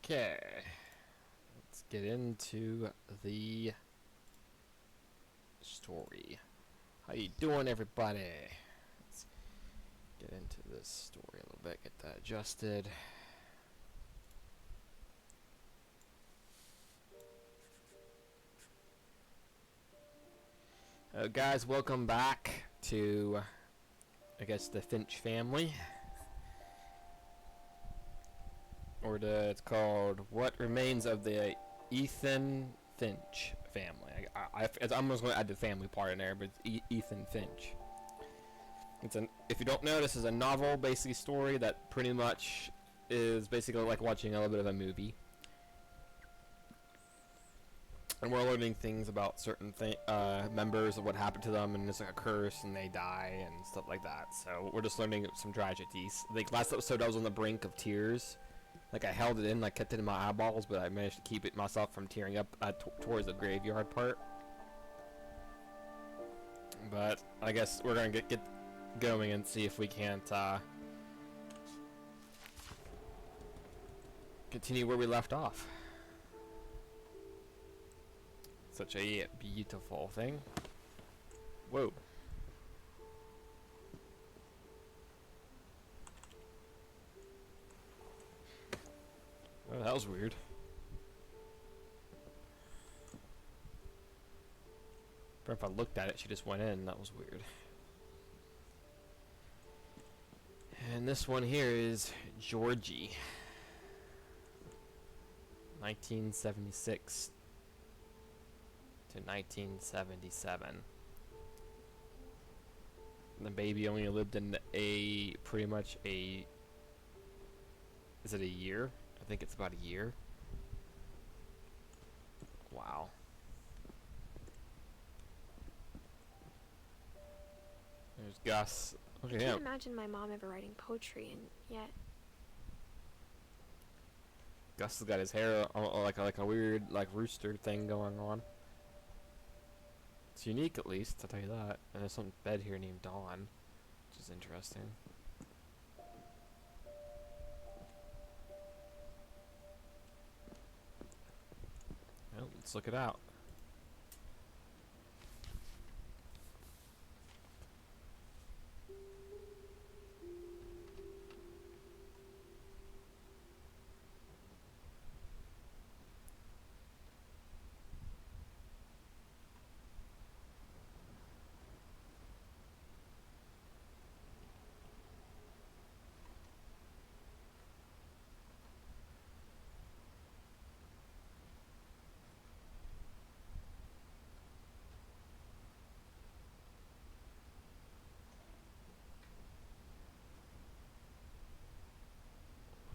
Okay, let's get into the story. How you doing, everybody? Let's get into this story a little bit, get that adjusted. Guys, welcome back to, I guess, the Finch family. It's called What Remains of the Ethan Finch family. I'm just going to add the family part in there, but it's Ethan Finch. If you don't know, this is a novel, basically story that pretty much is basically like watching a little bit of a movie. And we're learning things about certain members of what happened to them, and it's like a curse, and they die, and stuff like that. So we're just learning some tragedies. I think last episode I was on the brink of tears. Like I held it in, like kept it in my eyeballs, but I managed to keep it myself from tearing up towards the graveyard part. But I guess we're gonna get going and see if we can't continue where we left off. Such a beautiful thing. Whoa. Oh, that was weird. But if I looked at it, she just went in. That was weird. And this one here is Georgie. 1976 to 1977. The baby only lived in pretty much a, is it a year? I think it's about a year. Wow. There's Gus. Look at him. I can't imagine my mom ever writing poetry, and yet. Gus has got his hair like a weird rooster thing going on. It's unique, at least, I'll tell you that. And there's some bed here named Dawn, which is interesting. Well, let's look it out.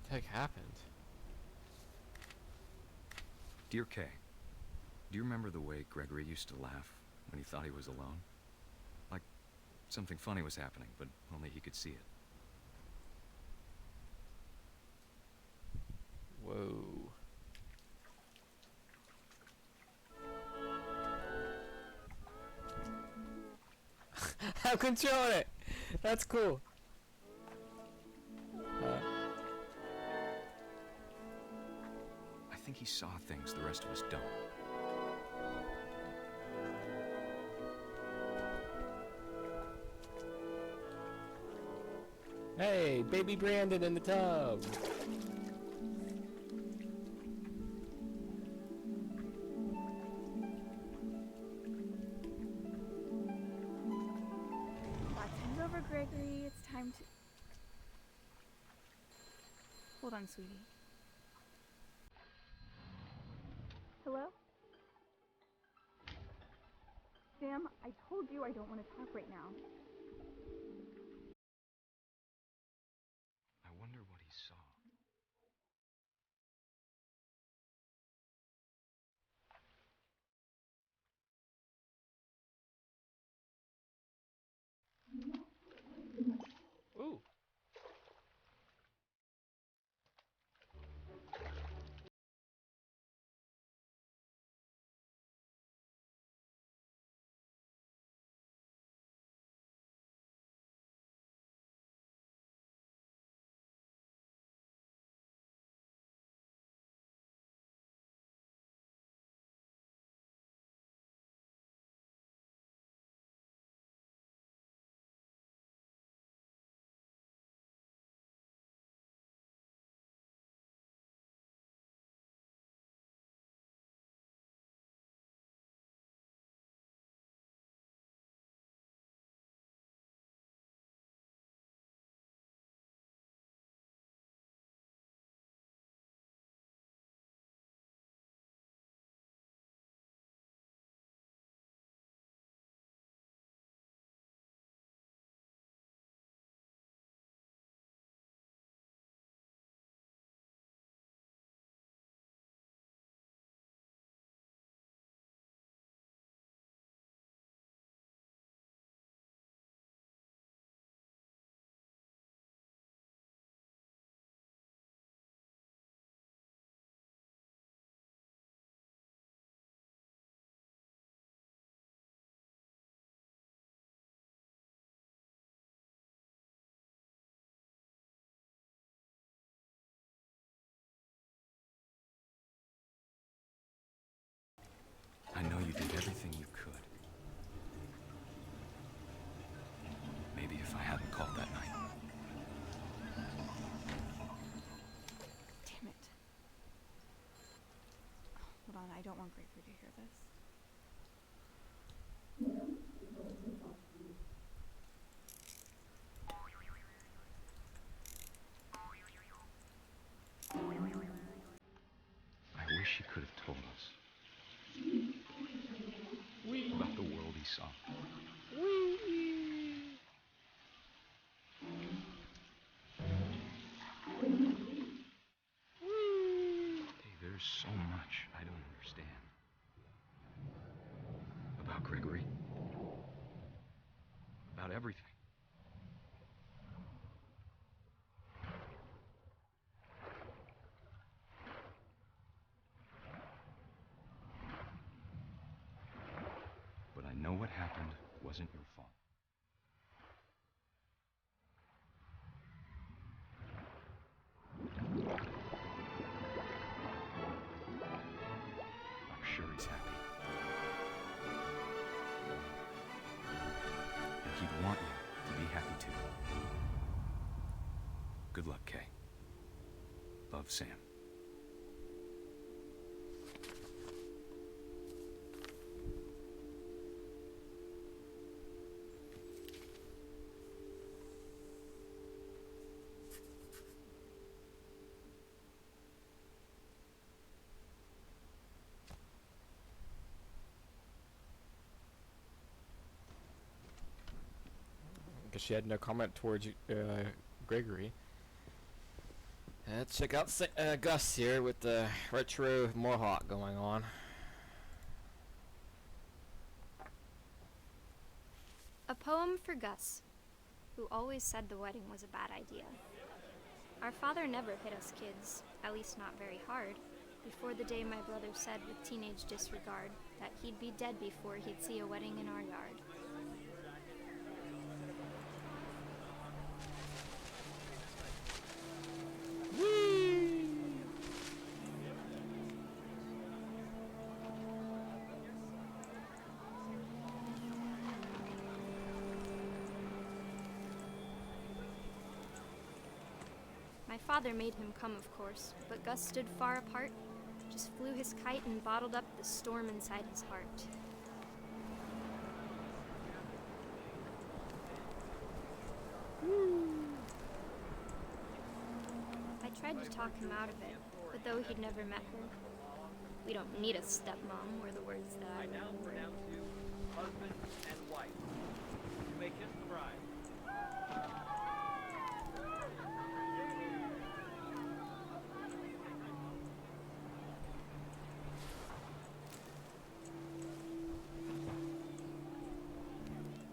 What the heck happened? Dear Kay, do you remember the way Gregory used to laugh when he thought he was alone? Like something funny was happening, but only he could see it. Whoa. I'm controlling it! That's cool. I think he saw things the rest of us don't. Hey, baby Brandon in the tub. Time's over, Gregory. It's time to... Hold on, sweetie. Hello? Sam, I told you I don't want to talk right now. I wonder what he saw. Ooh. I don't want Gregory to hear this. I wish he could have told us about the world he saw. Hey, there's so much I don't understand about Gregory, about everything. But I know what happened wasn't your fault. I'm sure he's happy. And he'd want you to be happy too. Good luck, Kay. Love, Sam. Because she had no comment towards Gregory. Let's check out Gus here with the retro mohawk going on. A poem for Gus, who always said the wedding was a bad idea. Our father never hit us kids, at least not very hard, before the day my brother said with teenage disregard that he'd be dead before he'd see a wedding in our yard. My father made him come, of course, but Gus stood far apart, just flew his kite and bottled up the storm inside his heart. I tried to talk him out of it, but though he'd never met her, we don't need a stepmom, were the words that I now remember. pronounce you husband and wife. You may kiss the bride.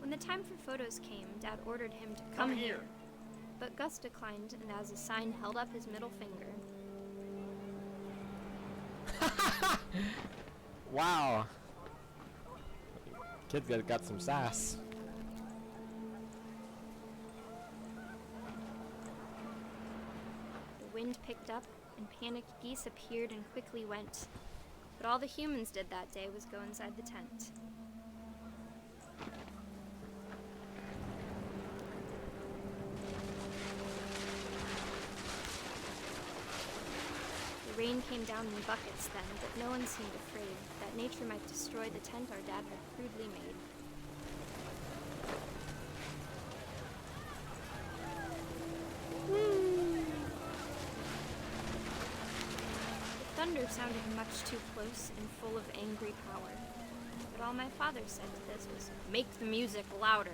When the time for photos came, Dad ordered him to come here. But Gus declined, and as a sign held up his middle finger. Wow. Kid's got some sass. The wind picked up, and panicked geese appeared and quickly went. But all the humans did that day was go inside the tent. The rain came down in buckets then, but no one seemed afraid that nature might destroy the tent our dad had crudely made. The thunder sounded much too close and full of angry power. But all my father said to this was, "Make the music louder."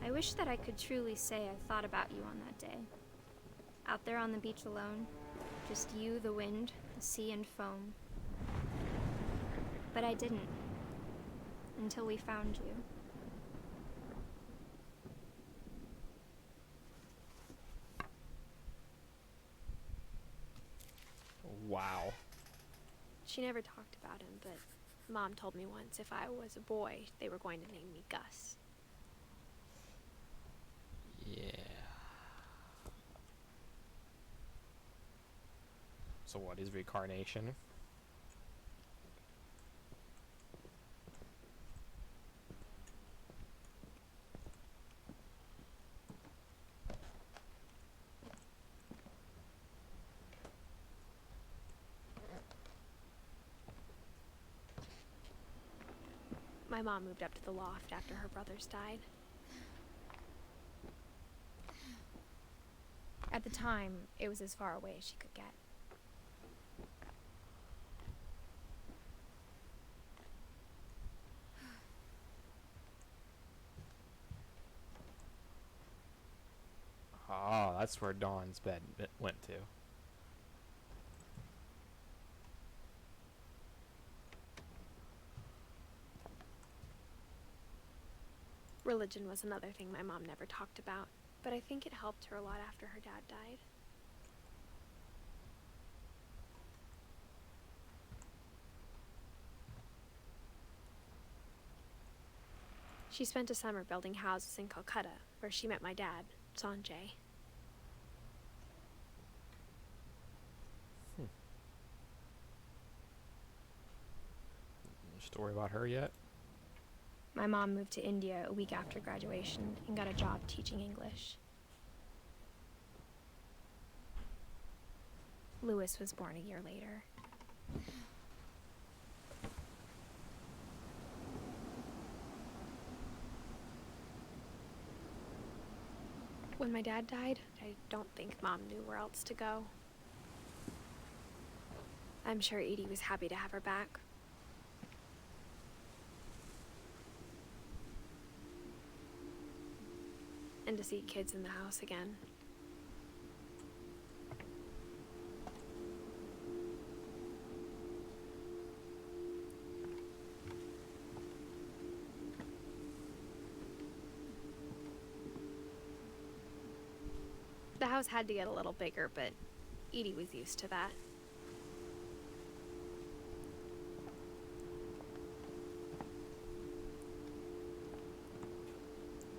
I wish that I could truly say I thought about you on that day. Out there on the beach alone, just you, the wind, the sea, and foam. But I didn't, until we found you. Wow. She never talked about him, but Mom told me once if I was a boy, they were going to name me Gus. Yeah. So what is reincarnation? My mom moved up to the loft after her brothers died. At the time, it was as far away as she could get. Oh, that's where Dawn's bed went to. Religion was another thing my mom never talked about, but I think it helped her a lot after her dad died. She spent a summer building houses in Calcutta, where she met my dad, Sanjay. Story about her yet? My mom moved to India a week after graduation and got a job teaching English. Lewis was born a year later. When my dad died, I don't think Mom knew where else to go. I'm sure Edie was happy to have her back. And to see kids in the house again. The house had to get a little bigger, but Edie was used to that.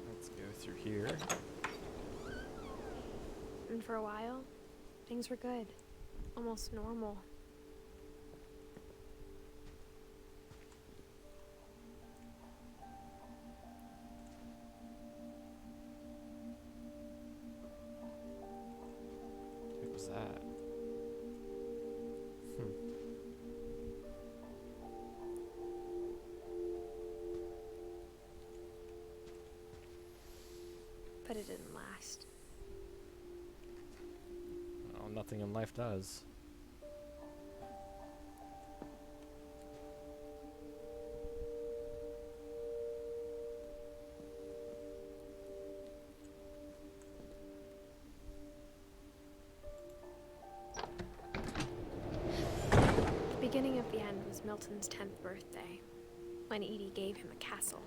Let's go through here. And for a while, things were good. Almost normal. What was that? But it didn't last. Well, nothing in life does. The beginning of the end was Milton's 10th birthday, when Edie gave him a castle.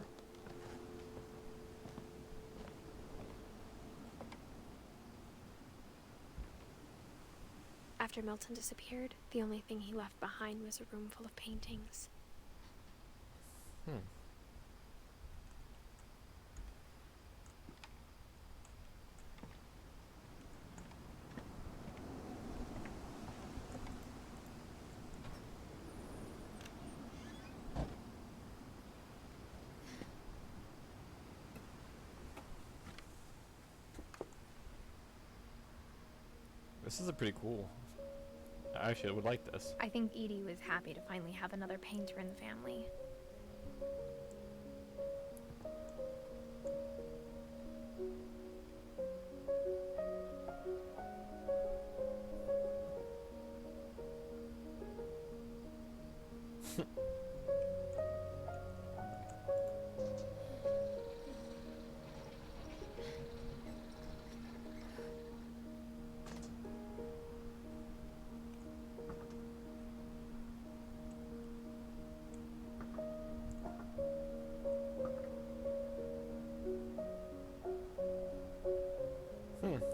After Milton disappeared, the only thing he left behind was a room full of paintings. This is a pretty cool. I actually would like this. I think Edie was happy to finally have another painter in the family.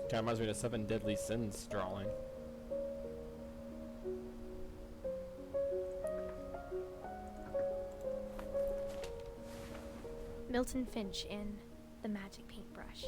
Kind of reminds me of the Seven Deadly Sins drawing. Milton Finch in The Magic Paintbrush.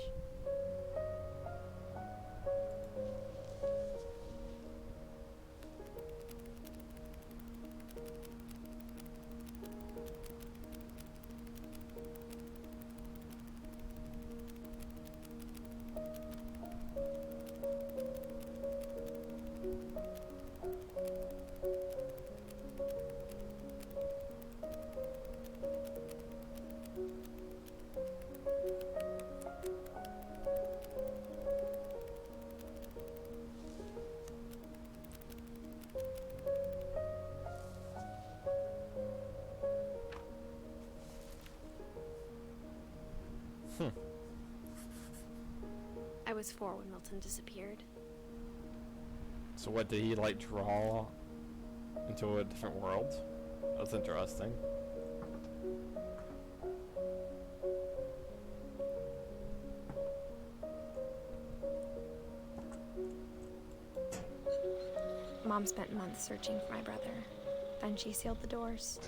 Hmm. I was 4 when Milton disappeared. So what, did he like draw into a different world? That's interesting. Mom spent months searching for my brother. Then she sealed the doors.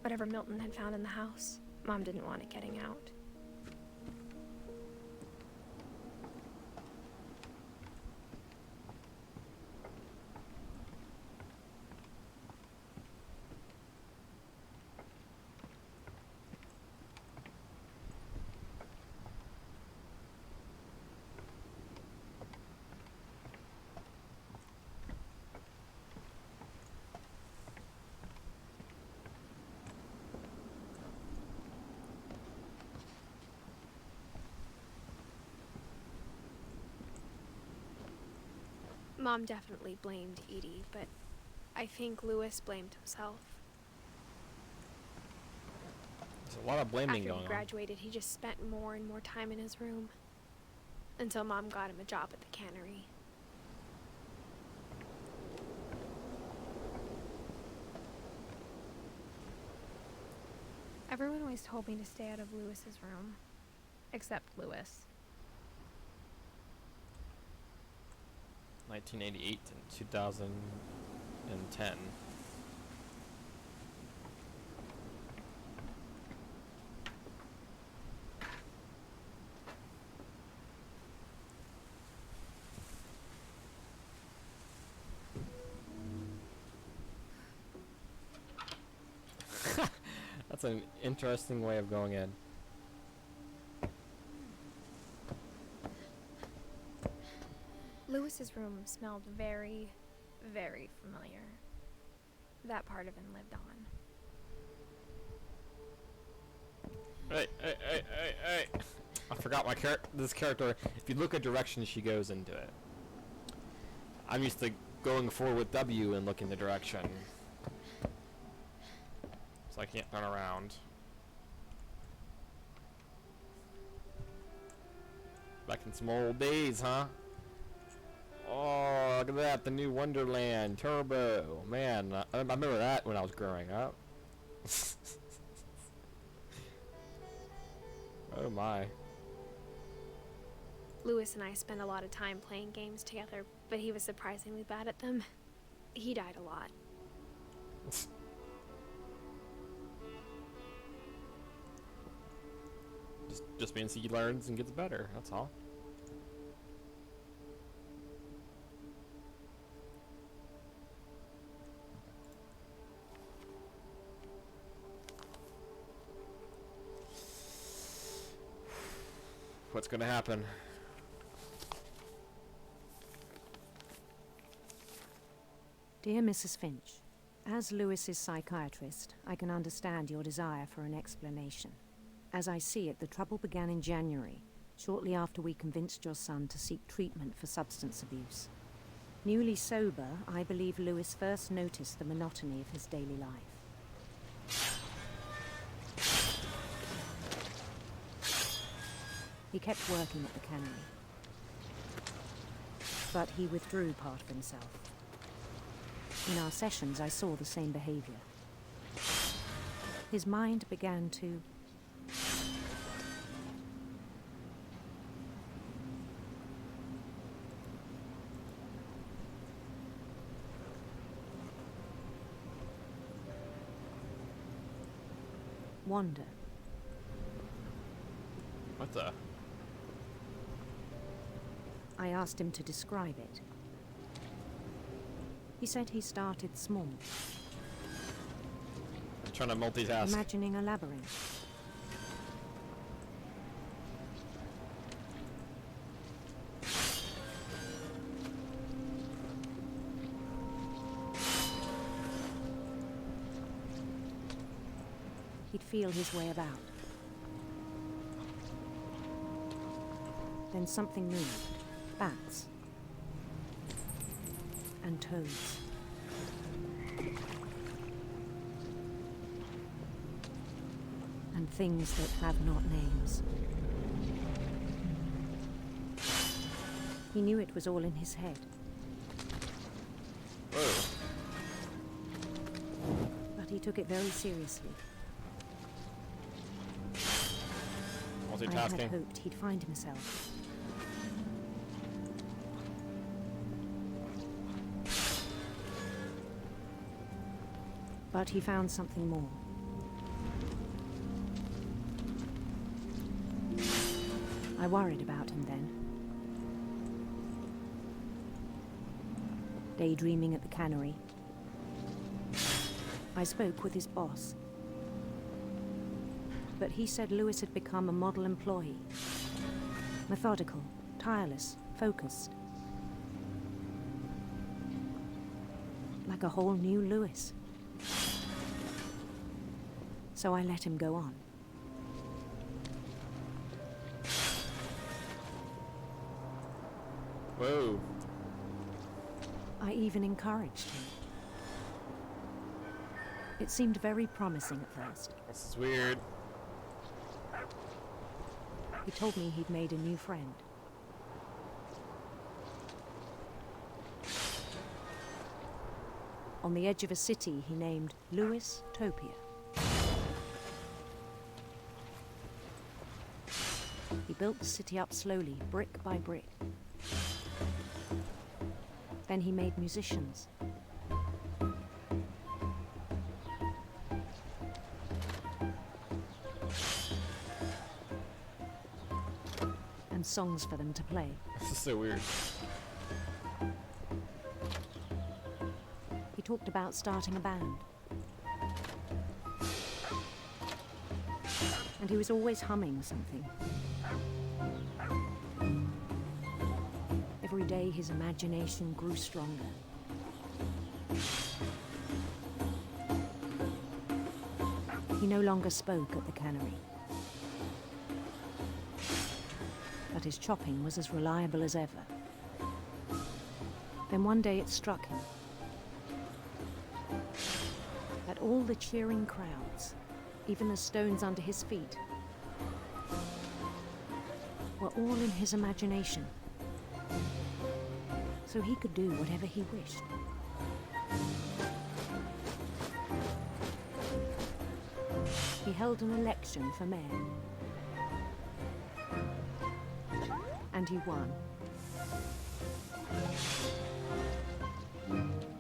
Whatever Milton had found in the house, Mom didn't want it getting out. Mom definitely blamed Edie, but I think Lewis blamed himself. There's a lot of blaming After going he on. graduated, he just spent more and more time in his room. Until Mom got him a job at the cannery. Everyone always told me to stay out of Lewis's room. Except Lewis. 1988 and 2010. That's an interesting way of going in. Lewis's room smelled very, very familiar. That part of him lived on. Hey. I forgot my this character. If you look at direction, she goes into it. I'm used to going forward with W and looking the direction. So I can't turn around. Back in some old days, huh? Oh, look at that, the new Wonderland Turbo. Man, I remember that when I was growing up. Oh my. Lewis and I spent a lot of time playing games together, but he was surprisingly bad at them. He died a lot. Just means he learns and gets better, that's all. What's gonna happen? Dear Mrs. Finch, as Lewis's psychiatrist, I can understand your desire for an explanation. As I see it, the trouble began in January, shortly after we convinced your son to seek treatment for substance abuse. Newly sober, I believe Lewis first noticed the monotony of his daily life. He kept working at the cannery, but he withdrew part of himself. In our sessions, I saw the same behavior. His mind began to wander. What the? I asked him to describe it. He said he started small, I'm trying to multitask. imagining a labyrinth. He'd feel his way about. Then something moved. Bats. and toads. And things that have not names. He knew it was all in his head. Whoa. But he took it very seriously. I had Multitasking. hoped he'd find himself. But he found something more. I worried about him then. Daydreaming at the cannery, I spoke with his boss. But he said Lewis had become a model employee. Methodical, tireless, focused. Like a whole new Lewis. So I let him go on. Whoa. I even encouraged him. It seemed very promising at first. This is weird. He told me he'd made a new friend. On the edge of a city he named Lewis Topia. He built the city up slowly, brick by brick. Then he made musicians. And songs for them to play. This is so weird. He talked about starting a band. And he was always humming something. Every day his imagination grew stronger. He no longer spoke at the cannery. But his chopping was as reliable as ever. Then one day it struck him that all the cheering crowds, even the stones under his feet, were all in his imagination. So he could do whatever he wished. He held an election for mayor. And he won.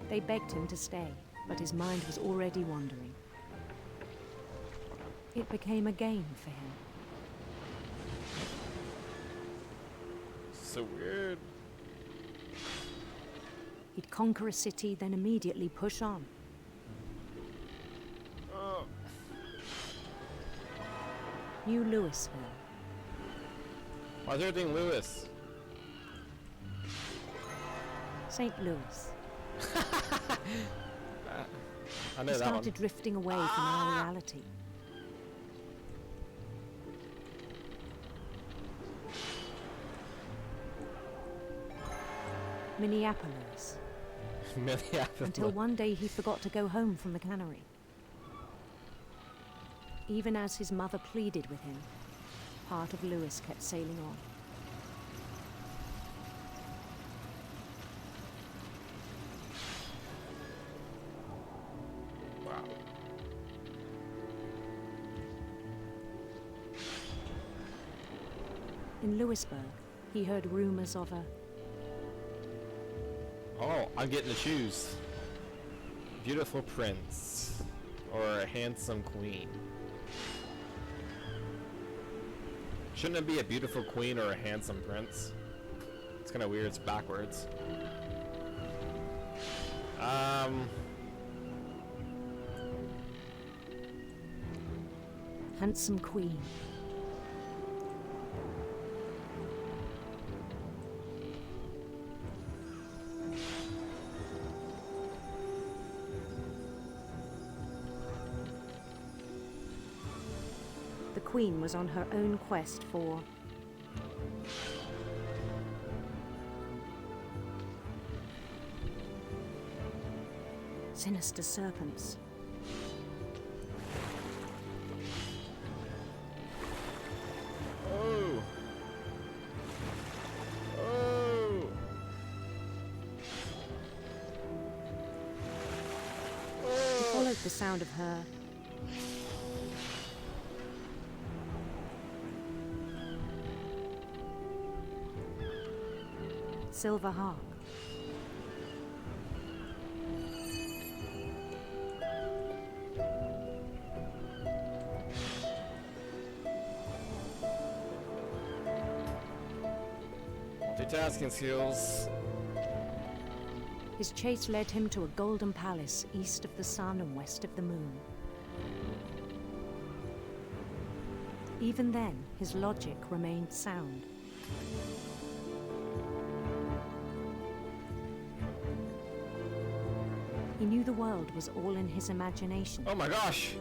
They begged him to stay, but his mind was already wandering. It became a game for him. So weird. He'd conquer a city, then immediately push on. Oh. New Louisville. Why is everything Lewis? St. Louis. I know He that one. started drifting away from our reality. Minneapolis. Minneapolis. Until one day he forgot to go home from the cannery. Even as his mother pleaded with him, part of Lewis kept sailing on. Wow. In Lewisburg, he heard rumors of a Oh, I'm getting to choose. Beautiful prince or a handsome queen. Shouldn't it be a beautiful queen or a handsome prince? It's kind of weird. It's backwards. handsome queen. The queen was on her own quest for Sinister serpents. Oh! Oh! He followed the sound of her. Silver harp. Multitasking skills. His chase led him to a golden palace east of the sun and west of the moon. Even then, his logic remained sound. He knew the world was all in his imagination. Oh my gosh!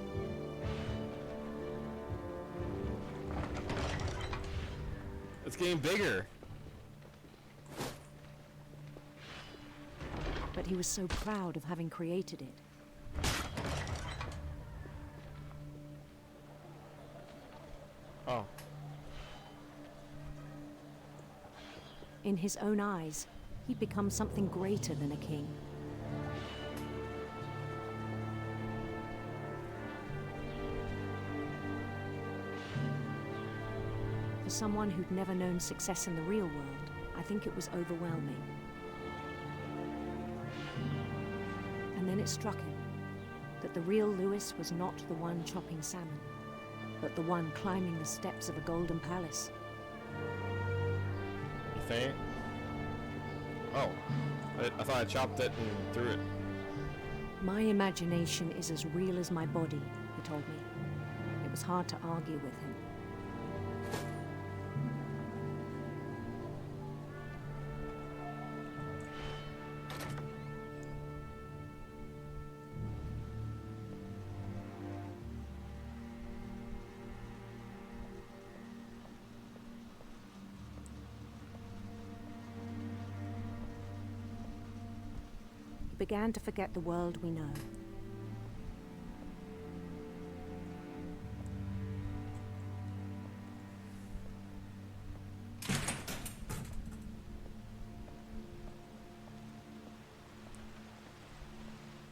It's getting bigger. But he was so proud of having created it. Oh. In his own eyes, he'd become something greater than a king. For someone who'd never known success in the real world, I think it was overwhelming. And then it struck him that the real Lewis was not the one chopping salmon, but the one climbing the steps of a golden palace. You think? Oh. I thought I chopped it and threw it. My imagination is as real as my body, he told me. It was hard to argue with him. Began to forget the world we know.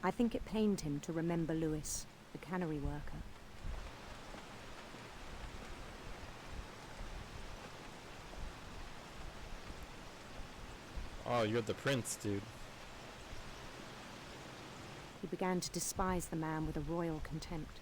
I think it pained him to remember Lewis, the cannery worker. Oh, you're the prince, dude. He began to despise the man with a royal contempt.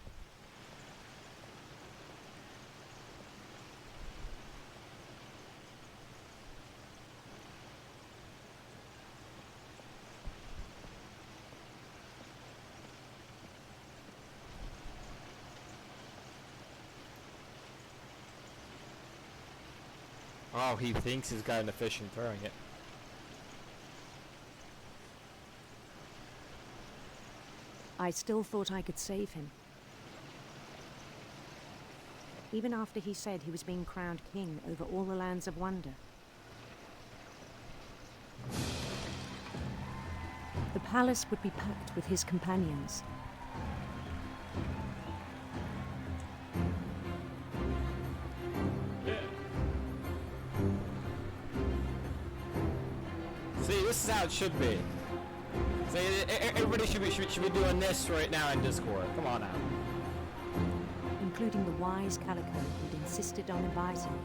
Oh, he thinks he's got an fish and throwing it. I still thought I could save him. Even after he said he was being crowned king over all the lands of wonder. The palace would be packed with his companions. See, this is how it should be. See, everybody should be doing this right now in Discord. Come on now. Including the wise Calico who'd insisted on advising him.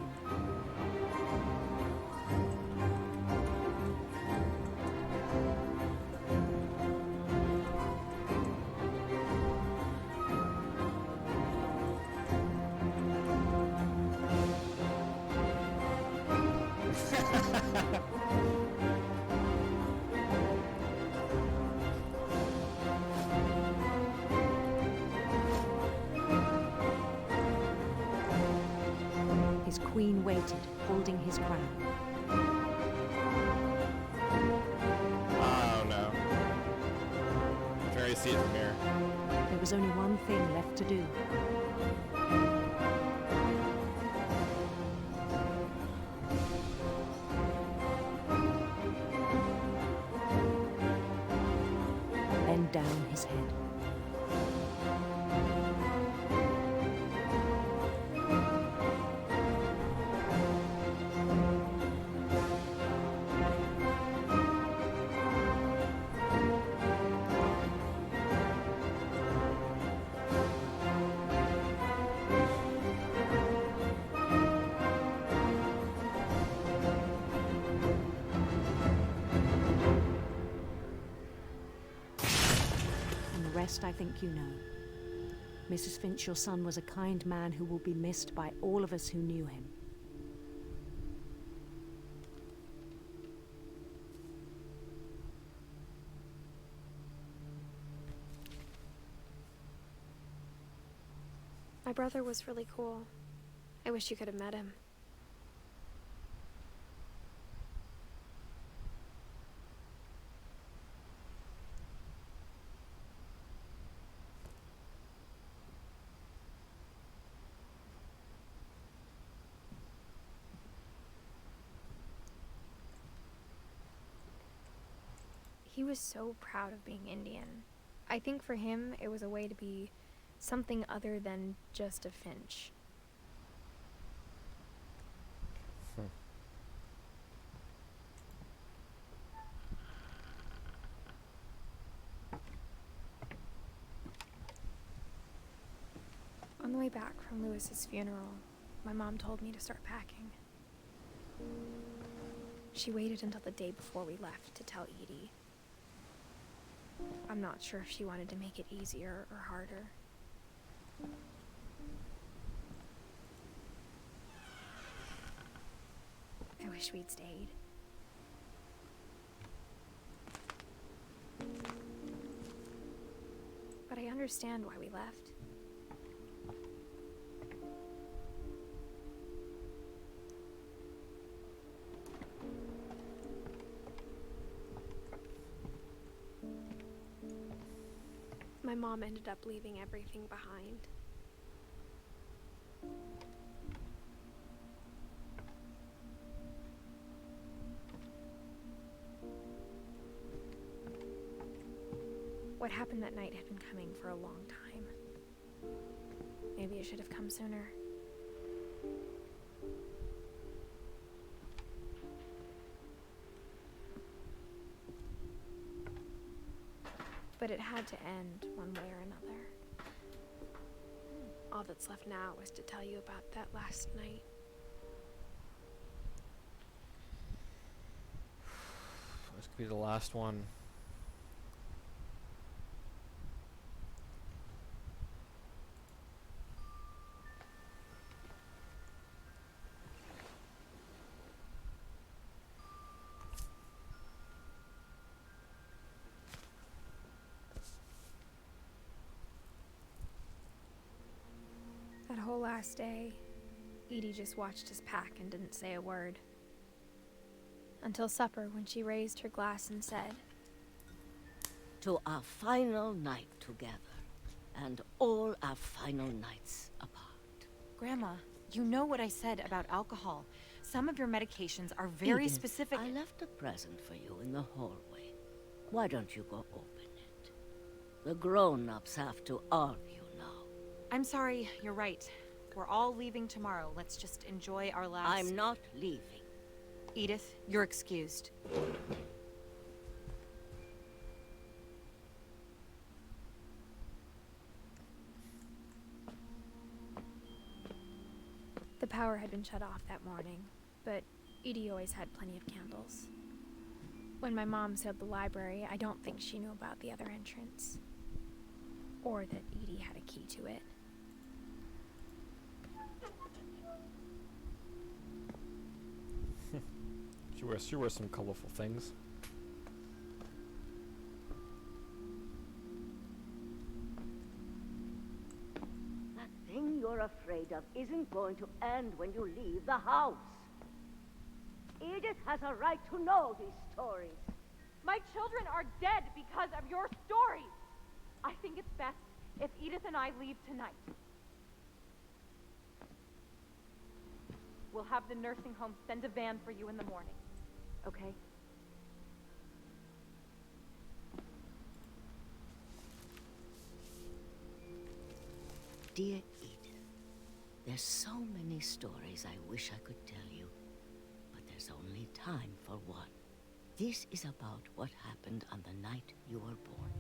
His queen waited, holding his crown. Oh no. I can already see it from here. There was only one thing left to do. Bend bowed down his head. I think you know. Mrs. Finch, your son was a kind man who will be missed by all of us who knew him. My brother was really cool. I wish you could have met him. He was so proud of being Indian. I think for him, it was a way to be something other than just a Finch. On the way back from Lewis's funeral, my mom told me to start packing. She waited until the day before we left to tell Edie. I'm not sure if she wanted to make it easier or harder. I wish we'd stayed. But I understand why we left. My mom ended up leaving everything behind. What happened that night had been coming for a long time. Maybe it should have come sooner. But it had to end one way or another. All that's left now is to tell you about that last night. This could be the last one. That whole last day, Edie just watched us pack and didn't say a word. Until supper, when she raised her glass and said, "To our final night together, and all our final nights apart." Grandma, you know what I said about alcohol. Some of your medications are very Edith, specific. I left a present for you in the hallway. Why don't you go open it? The grown-ups have to argue now. I'm sorry, you're right. We're all leaving tomorrow. Let's just enjoy our last... I'm not leaving. Edith, you're excused. the power had been shut off that morning, but Edie always had plenty of candles. When my mom sealed the library, I don't think she knew about the other entrance. Or that Edie had a key to it. She wears some colorful things. That thing you're afraid of isn't going to end when you leave the house. Edith has a right to know these stories. My children are dead because of your stories. I think it's best if Edith and I leave tonight. We'll have the nursing home send a van for you in the morning. Okay? Dear Edith, there's so many stories I wish I could tell you, but there's only time for one. This is about what happened on the night you were born.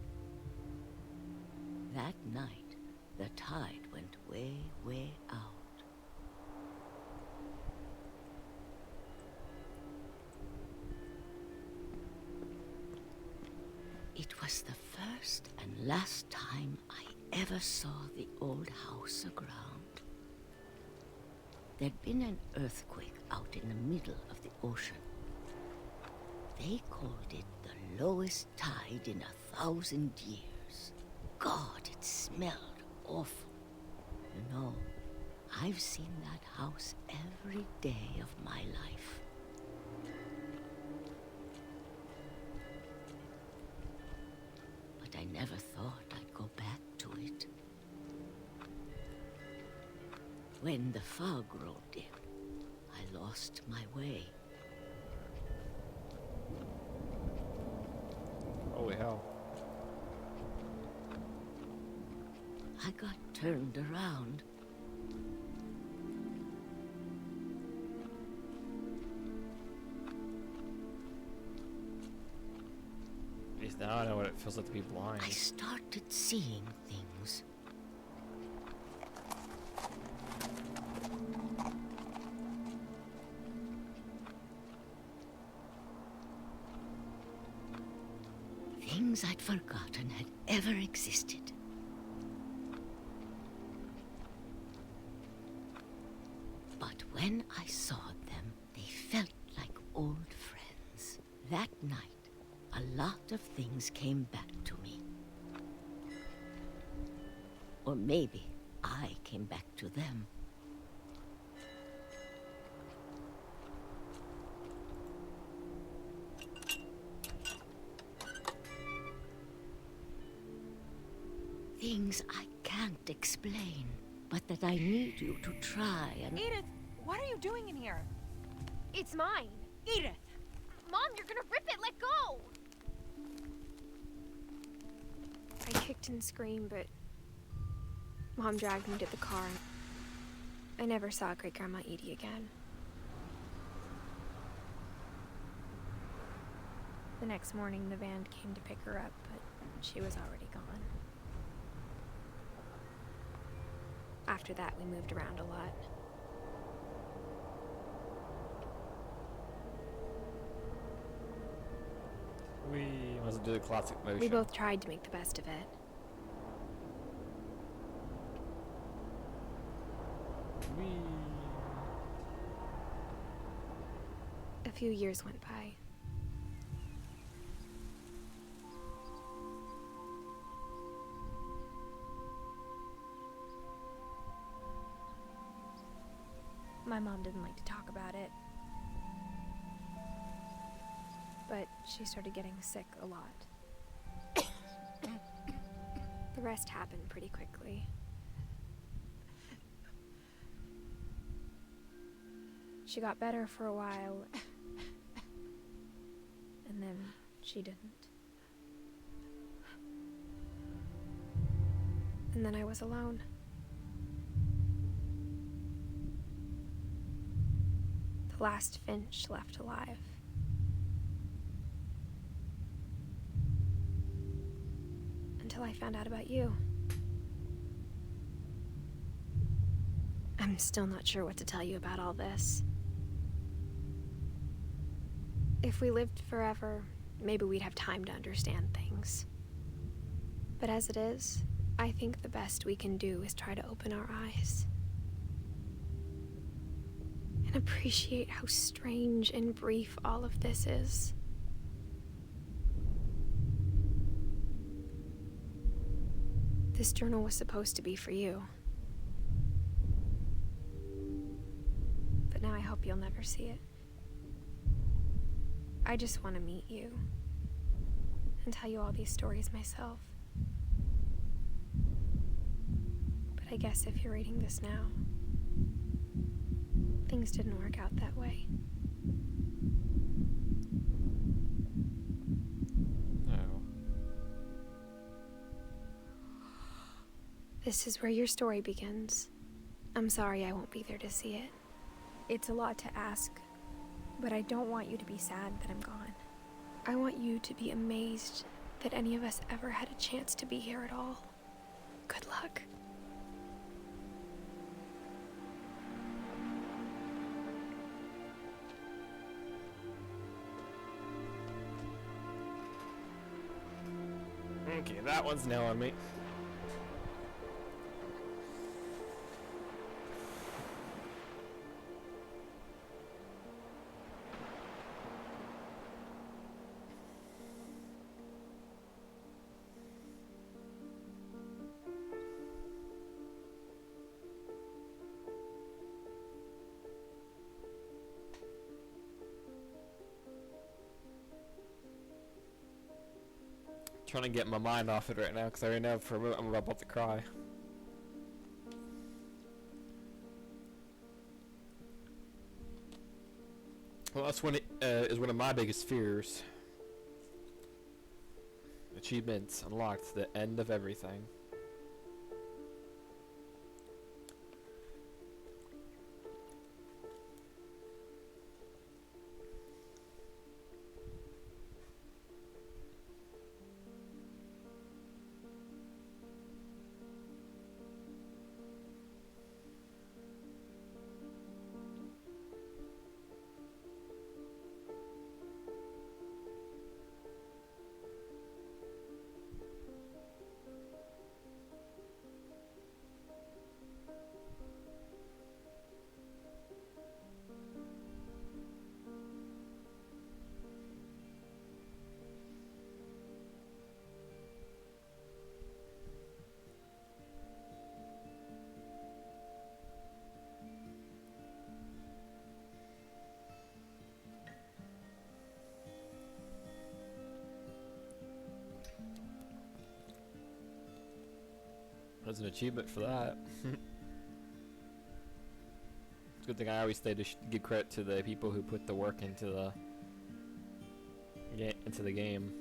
That night, the tide went way, way out. It was the first and last time I ever saw the old house aground. There'd been an earthquake out in the middle of the ocean. They called it the lowest tide in 1,000 years. God, it smelled awful. You know, I've seen that house every day of my life. But I never thought I'd go back to it. When the fog rolled in, I lost my way. Holy hell. I got turned around. At least now I know what it feels like to be blind. I started seeing things. Things I'd forgotten had ever existed. But when I saw them, they felt like old friends. That night, a lot of things came back to me. Or maybe I came back to them. Things I can't explain, but that I need you to try and... Edith, what are you doing in here? It's mine. Edith! Mom, you're gonna rip it! Let go! I kicked and screamed, but Mom dragged me to the car. I never saw Great-Grandma Edie again. The next morning, the van came to pick her up, but she was already gone. After that, we moved around a lot. We must do the classic motion. We both tried to make the best of it. A few years went by. My mom didn't like to talk about it. But she started getting sick a lot. The rest happened pretty quickly. She got better for a while, and then she didn't. And then I was alone. The last Finch left alive. Until I found out about you. I'm still not sure what to tell you about all this. If we lived forever, maybe we'd have time to understand things. But as it is, I think the best we can do is try to open our eyes. And appreciate how strange and brief all of this is. This journal was supposed to be for you. But now I hope you'll never see it. I just want to meet you and tell you all these stories myself. But I guess if you're reading this now, things didn't work out that way. This is where your story begins. I'm sorry I won't be there to see it. It's a lot to ask, but I don't want you to be sad that I'm gone. I want you to be amazed that any of us ever had a chance to be here at all. Good luck. Okay, that one's nailing me. Trying to get my mind off it right now because I already know for a minute I'm about to cry. Well, that's one is one of my biggest fears. Achievements unlocked. The end of everything. There's an achievement for that. It's a good thing I always say to give credit to the people who put the work into the game.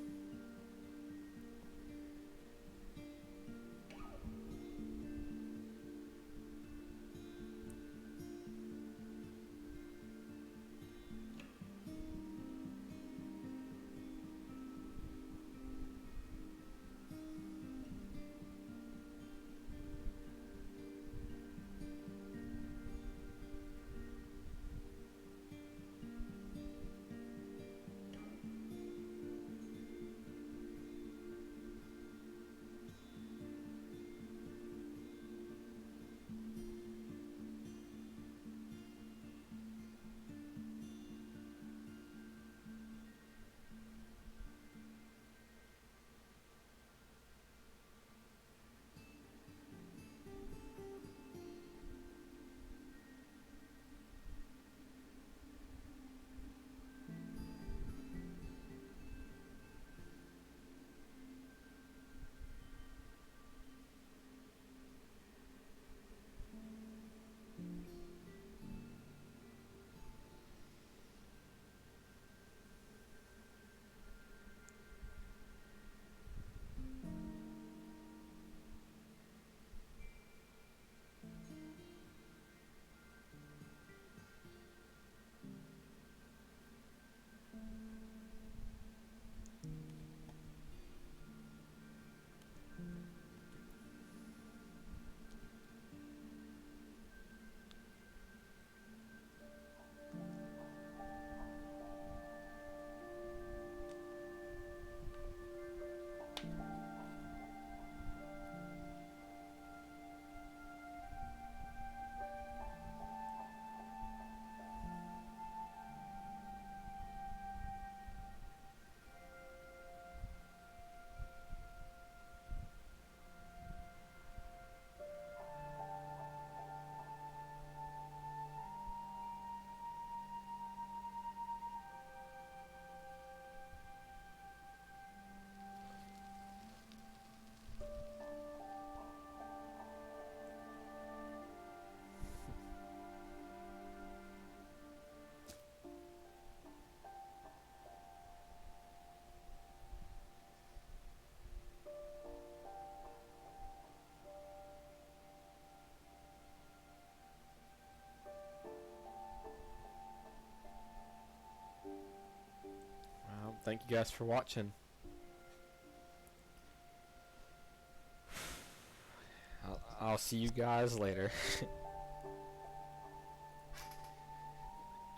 thank you guys for watching. I'll see you guys later.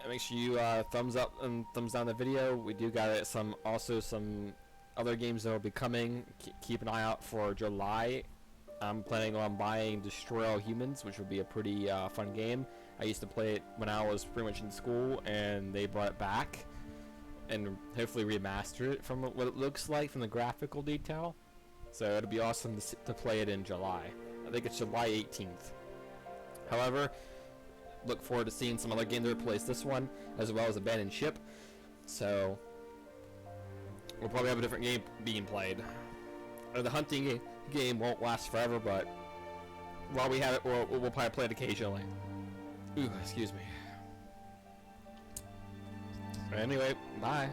And make sure you thumbs up and thumbs down the video. We do got some other games that will be coming. Keep an eye out for July. I'm planning on buying Destroy All Humans, which would be a pretty fun game. I used to play it when I was pretty much in school, and they brought it back and hopefully remaster it from what it looks like from the graphical detail. So it'll be awesome to play it in July. I think it's July 18th. However, look forward to seeing some other games that replace this one, as well as Abandoned Ship. So we'll probably have a different game being played. The hunting game won't last forever, but while we have it, we'll probably play it occasionally. Ooh, excuse me. Anyway, bye.